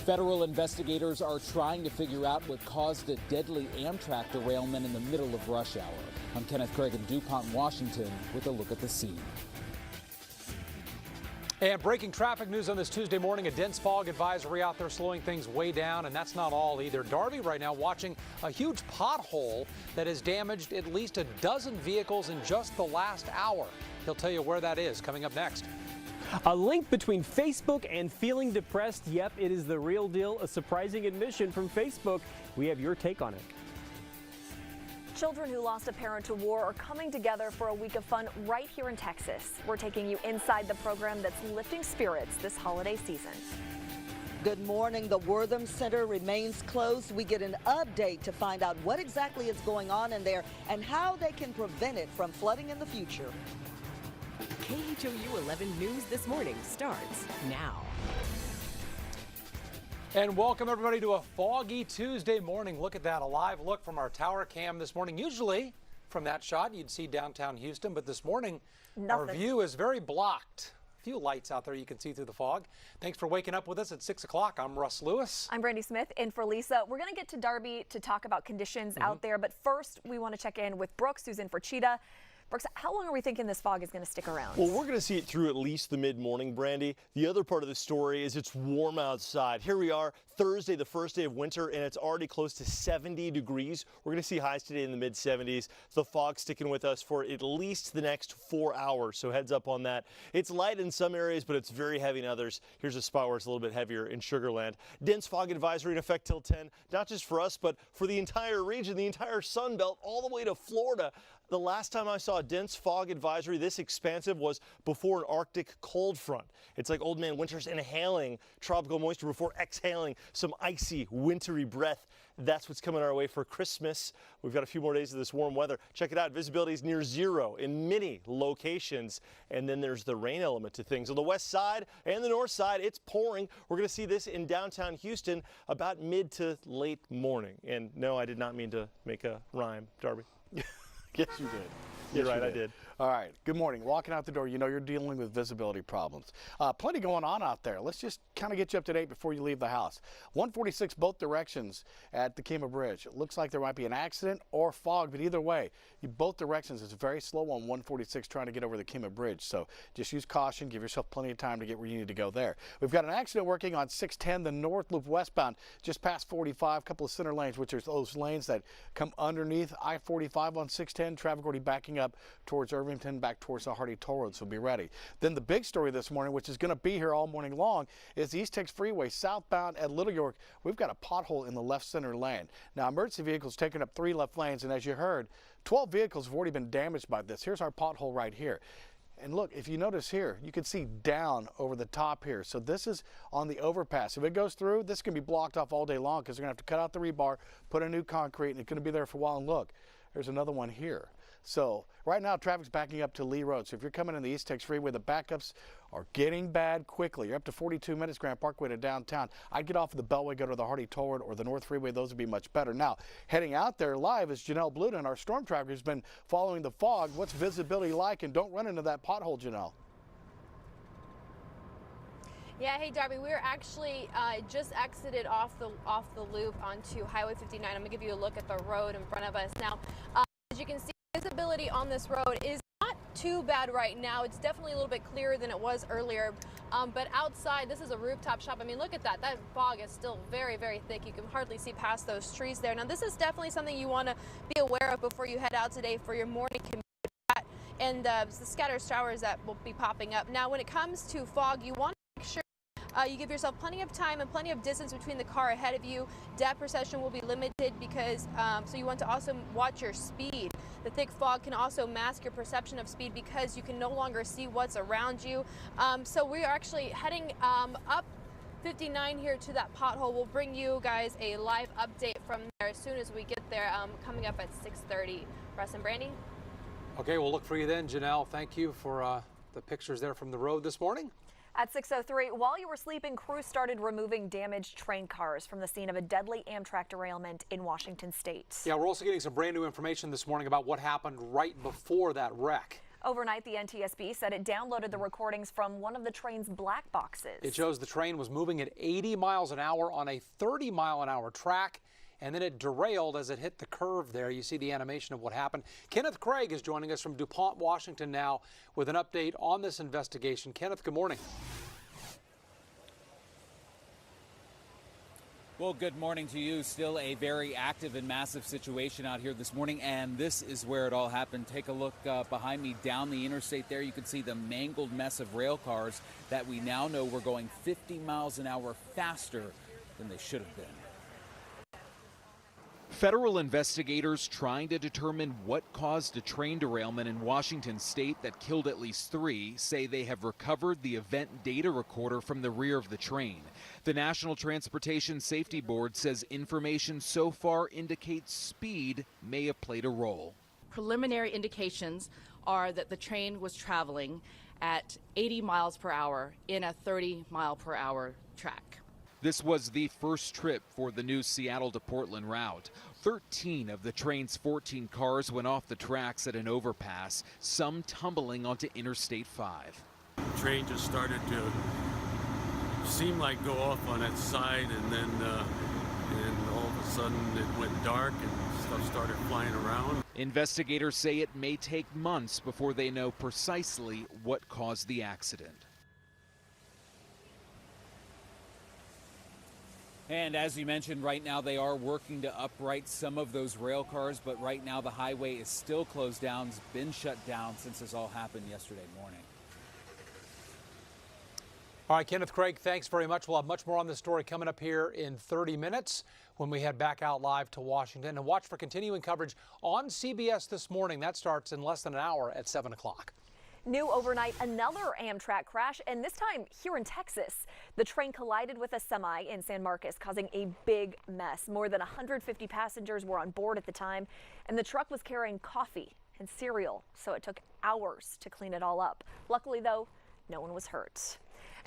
Federal investigators are trying to figure out what caused a deadly Amtrak derailment in the middle of rush hour. I'm Kenneth Craig in DuPont, Washington, with a look at the scene. And breaking traffic news on this Tuesday morning, a dense fog advisory out there slowing things way down, and that's not all either. Darby right now watching a huge pothole that has damaged at least a dozen vehicles in just the last hour. He'll tell you where that is coming up next. A link between Facebook and feeling depressed. Yep, it is the real deal. A surprising admission from Facebook. We have your take on it. Children who lost a parent to war are coming together for a week of fun right here in Texas. We're taking you inside the program that's lifting spirits this holiday season. Good morning. The Wortham Center remains closed. We get an update to find out what exactly is going on in there and how they can prevent it from flooding in the future. KHOU 11 News This Morning starts now. And welcome everybody to a foggy Tuesday morning. Look at that, a live look from our tower cam this morning. Usually from that shot you'd see downtown Houston, but this morning our view is very blocked. A few lights out there you can see through the fog. Thanks for waking up with us at 6 o'clock. I'm Russ Lewis. I'm Brandy Smith in for Lisa. We're going to get to Darby to talk about conditions out there, but first we want to check in with Brooks, who's in for Cheetah. Brooks, how long are we thinking this fog is going to stick around? Well, we're going to see it through at least the mid-morning, Brandy. The other part of the story is it's warm outside. Here we are, Thursday, the first day of winter, and it's already close to 70 degrees. We're going to see highs today in the mid-70s. The fog sticking with us for at least the next 4 hours, so heads up on that. It's light in some areas, but it's very heavy in others. Here's a spot where it's a little bit heavier in Sugar Land. Dense fog advisory in effect till 10, not just for us, but for the entire region, the entire Sun Belt, all the way to Florida. The last time I saw a dense fog advisory this expansive was before an Arctic cold front. It's like old man winter's inhaling tropical moisture before exhaling some icy, wintry breath. That's what's coming our way for Christmas. We've got a few more days of this warm weather. Check it out. Visibility is near zero in many locations. And then there's the rain element to things. On the west side and the north side, it's pouring. We're going to see this in downtown Houston about mid to late morning. And no, I did not mean to make a rhyme, Darby. Yes, you did. You're right, I did. All right. Good morning. Walking out the door, you know you're dealing with visibility problems. Plenty going on out there. Let's just kind of get you up to date before you leave the house. 146 both directions at the Kima Bridge. It looks like there might be an accident or fog, but either way, both directions is very slow on 146 trying to get over the Kima Bridge. So just use caution. Give yourself plenty of time to get where you need to go there. We've got an accident working on 610, the North Loop westbound, just past 45, a couple of center lanes, which are those lanes that come underneath I-45 on 610. Traffic already backing up towards Irvington, back towards the Hardy Toll Road, so be ready. Then the big story this morning, which is going to be here all morning long, is the Eastex Freeway southbound at Little York. We've got a pothole in the left center lane. Now, emergency vehicles taking up 3 left lanes, and as you heard, 12 vehicles have already been damaged by this. Here's our pothole right here. And look, if you notice here, you can see down over the top here. So this is on the overpass. If it goes through, this can be blocked off all day long because they're going to have to cut out the rebar, put a new concrete, and it's going to be there for a while. And look, there's another one here. So right now, traffic's backing up to Lee Road. So if you're coming in the Eastex Freeway, the backups are getting bad quickly. You're up to 42 minutes, Grand Parkway to downtown. I'd get off of the Beltway, go to the Hardy Toll Road or the North Freeway. Those would be much better. Now, heading out there live is Janelle Bluden, our storm tracker, who's been following the fog. What's visibility like? And don't run into that pothole, Janelle. Yeah, hey Darby, we're actually just exited off the loop onto Highway 59. I'm gonna give you a look at the road in front of us now. As you can see, visibility on this road is not too bad right now. It's definitely a little bit clearer than it was earlier. But outside, this is a rooftop shop. I mean, look at that. That fog is still very, very thick. You can hardly see past those trees there. Now, this is definitely something you want to be aware of before you head out today for your morning commute. And the scattered showers that will be popping up. Now, when it comes to fog, you want to make sure you give yourself plenty of time and plenty of distance between the car ahead of you. Depth perception will be limited because, so you want to also watch your speed. The thick fog can also mask your perception of speed because you can no longer see what's around you. So we are actually heading up 59 here to that pothole. We'll bring you guys a live update from there as soon as we get there, coming up at 6:30. Russ and Brandy? Okay, we'll look for you then, Janelle. Thank you for the pictures there from the road this morning. At 6:03, while you were sleeping, crews started removing damaged train cars from the scene of a deadly Amtrak derailment in Washington state. Yeah, we're also getting some brand new information this morning about what happened right before that wreck. Overnight, the NTSB said it downloaded the recordings from one of the train's black boxes. It shows the train was moving at 80 miles an hour on a 30-mile-an-hour track, and then it derailed as it hit the curve there. You see the animation of what happened. Kenneth Craig is joining us from DuPont, Washington now with an update on this investigation. Kenneth, good morning. Well, good morning to you. Still a very active and massive situation out here this morning, and this is where it all happened. Take a look behind me down the interstate there. You can see the mangled mess of rail cars that we now know were going 50 miles an hour faster than they should have been. Federal investigators trying to determine what caused a train derailment in Washington state that killed at least 3 say they have recovered the event data recorder from the rear of the train. The National Transportation Safety Board says information so far indicates speed may have played a role. Preliminary indications are that the train was traveling at 80 miles per hour in a 30-mile-per-hour track. This was the first trip for the new Seattle to Portland route. 13 of the train's 14 cars went off the tracks at an overpass, some tumbling onto Interstate 5. The train just started to seem like go off on its side, and then all of a sudden it went dark and stuff started flying around. Investigators say it may take months before they know precisely what caused the accident. And as you mentioned, right now they are working to upright some of those rail cars, but right now the highway is still closed down. It's been shut down since this all happened yesterday morning. All right, Kenneth Craig, thanks very much. We'll have much more on this story coming up here in 30 minutes when we head back out live to Washington. And watch for continuing coverage on CBS this morning. That starts in less than an hour at 7 o'clock. New overnight, another Amtrak crash, and this time here in Texas. The train collided with a semi in San Marcos, causing a big mess. More than 150 passengers were on board at the time, and the truck was carrying coffee and cereal, so it took hours to clean it all up. Luckily, though, no one was hurt.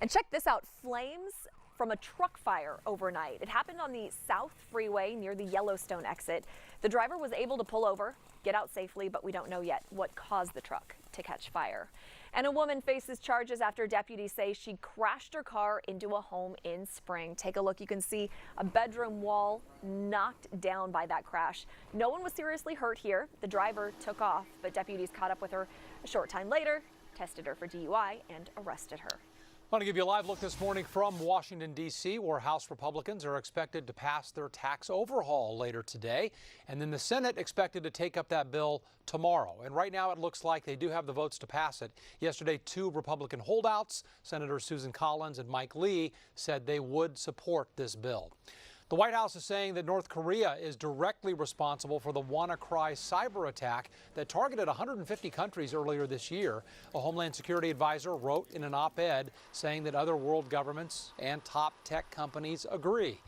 And check this out, flames from a truck fire overnight. It happened on the South Freeway near the Yellowstone exit. The driver was able to pull over, get out safely, but we don't know yet what caused the truck to catch fire. And a woman faces charges after deputies say she crashed her car into a home in Spring. Take a look. You can see a bedroom wall knocked down by that crash. No one was seriously hurt here. The driver took off, but deputies caught up with her a short time later, tested her for DUI, and arrested her. I want to give you a live look this morning from Washington, D.C., where House Republicans are expected to pass their tax overhaul later today. And then the Senate expected to take up that bill tomorrow. And right now it looks like they do have the votes to pass it. Yesterday, 2 Republican holdouts, Senators Susan Collins and Mike Lee, said they would support this bill. The White House is saying that North Korea is directly responsible for the WannaCry cyber attack that targeted 150 countries earlier this year. A Homeland Security advisor wrote in an op-ed saying that other world governments and top tech companies agree.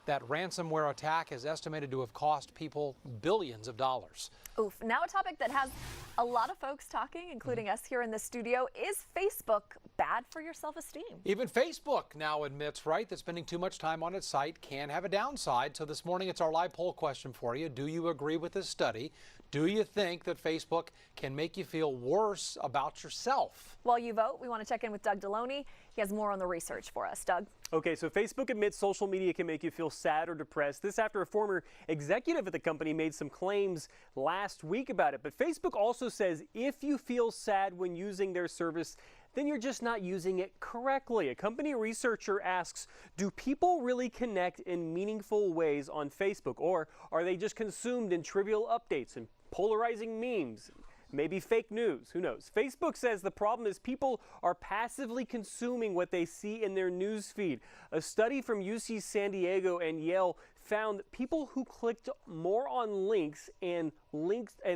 That ransomware attack is estimated to have cost people billions of dollars. Oof. Now a topic that has a lot of folks talking, including us here in the studio. Is Facebook bad for your self-esteem? Even Facebook now admits, right, that spending too much time on its site can have a downside. So this morning it's our live poll question for you. Do you agree with this study? Do you think that Facebook can make you feel worse about yourself? While you vote, we want to check in with Doug Deloney. He has more on the research for us. Doug? Okay, so Facebook admits social media can make you feel sad or depressed. This after a former executive at the company made some claims last week about it. But Facebook also says if you feel sad when using their service, then you're just not using it correctly. A company researcher asks, do people really connect in meaningful ways on Facebook, or are they just consumed in trivial updates and polarizing memes? Maybe fake news, who knows? Facebook says the problem is people are passively consuming what they see in their news feed. A study from UC San Diego and Yale found that people who clicked more on links and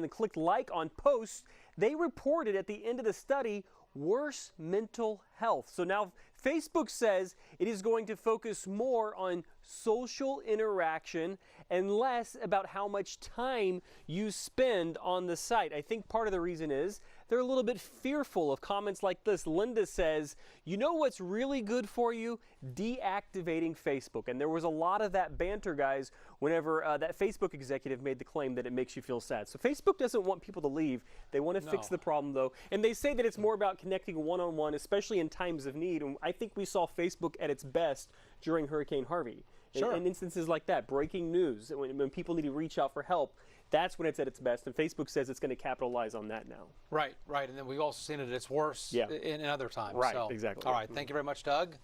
clicked like on posts, they reported at the end of the study worse mental health. So now Facebook says it is going to focus more on social interaction and less about how much time you spend on the site. I think part of the reason is they're a little bit fearful of comments like this. Linda says, you know what's really good for you? Deactivating Facebook. And there was a lot of that banter, guys, whenever that Facebook executive made the claim that it makes you feel sad. So Facebook doesn't want people to leave. They want to fix the problem, though. And they say that it's more about connecting one-on-one, especially in times of need. And I think we saw Facebook at its best during Hurricane Harvey. Sure. In instances like that, breaking news, when people need to reach out for help, that's when it's at its best. And Facebook says it's going to capitalize on that now. Right. And then we've also seen it at its worst in other times. Right, so. exactly. All right, thank you very much, Doug.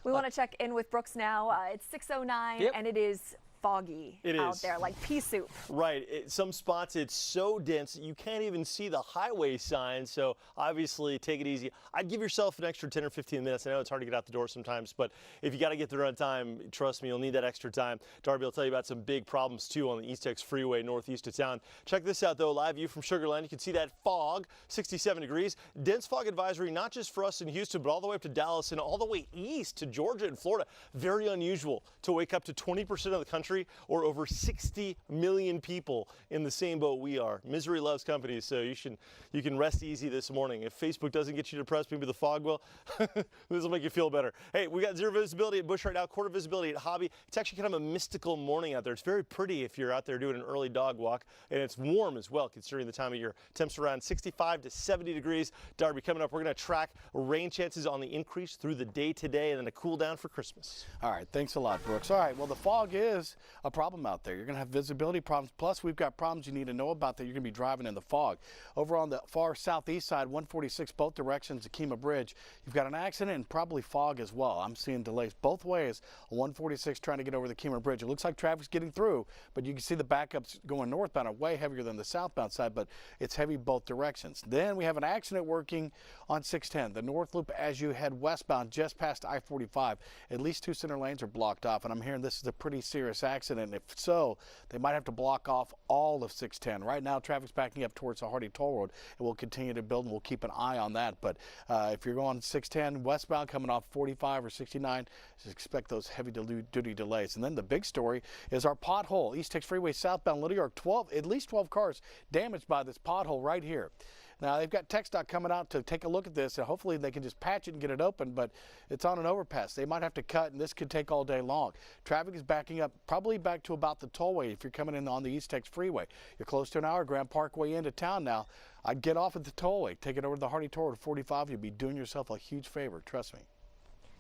We want to check in with Brooks now. It's 6:09 and it is foggy out there, like pea soup. Right. Some spots it's so dense that you can't even see the highway signs. So obviously take it easy. I'd give yourself an extra 10 or 15 minutes. I know it's hard to get out the door sometimes, but if you got to get there on time, trust me, you'll need that extra time. Darby will tell you about some big problems too on the Eastex Freeway northeast of town. Check this out though, live view from Sugar Land. You can see that fog, 67 degrees. Dense fog advisory, not just for us in Houston, but all the way up to Dallas and all the way east to Georgia and Florida. Very unusual to wake up to 20% of the country or over 60 million people in the same boat we are. Misery loves company, so you can rest easy this morning. If Facebook doesn't get you depressed, maybe the fog will. This will make you feel better. Hey, we got zero visibility at Bush right now, quarter visibility at Hobby. It's actually kind of a mystical morning out there. It's very pretty if you're out there doing an early dog walk, and it's warm as well considering the time of year. Temps around 65 to 70 degrees. Darby, coming up, we're going to track rain chances on the increase through the day today and then a cool down for Christmas. All right, thanks a lot, Brooks. All right, well, the fog is a problem out there. You're going to have visibility problems. Plus, we've got problems you need to know about that you're going to be driving in the fog. Over on the far southeast side, 146 both directions, Akima Bridge, you've got an accident and probably fog as well. I'm seeing delays both ways on 146 trying to get over the Akima Bridge. It looks like traffic's getting through, but you can see the backups going northbound are way heavier than the southbound side, but it's heavy both directions. Then we have an accident working on 610, the north loop as you head westbound just past I-45. At least two center lanes are blocked off, and I'm hearing this is a pretty serious accident. If so, they might have to block off all of 610. Right now, traffic's backing up towards the Hardy Toll Road. It will continue to build, and we'll keep an eye on that. But if you're going 610 westbound coming off 45 or 69, just expect those heavy-duty delays. And then the big story is our pothole. Eastex Freeway southbound Little York, at least 12 cars damaged by this pothole right here. Now, they've got TxDOT coming out to take a look at this, and hopefully they can just patch it and get it open, but it's on an overpass. They might have to cut, and this could take all day long. Traffic is backing up probably back to about the tollway if you're coming in on the Eastex Freeway. You're close to an hour, Grand Parkway into town now. I'd get off at the tollway, take it over to the Hardy Toll Road 45. You'll be doing yourself a huge favor, trust me.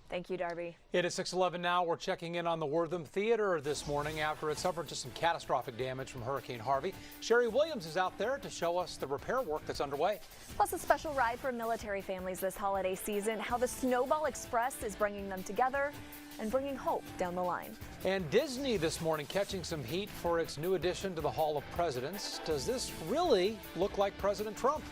Thank you, Darby. It is 6:11 now. We're checking in on the Wortham Theater this morning after it suffered just some catastrophic damage from Hurricane Harvey. Sherry Williams is out there to show us the repair work that's underway. Plus a special ride for military families this holiday season, how the Snowball Express is bringing them together and bringing hope down the line. And Disney this morning catching some heat for its new addition to the Hall of Presidents. Does this really look like President Trump?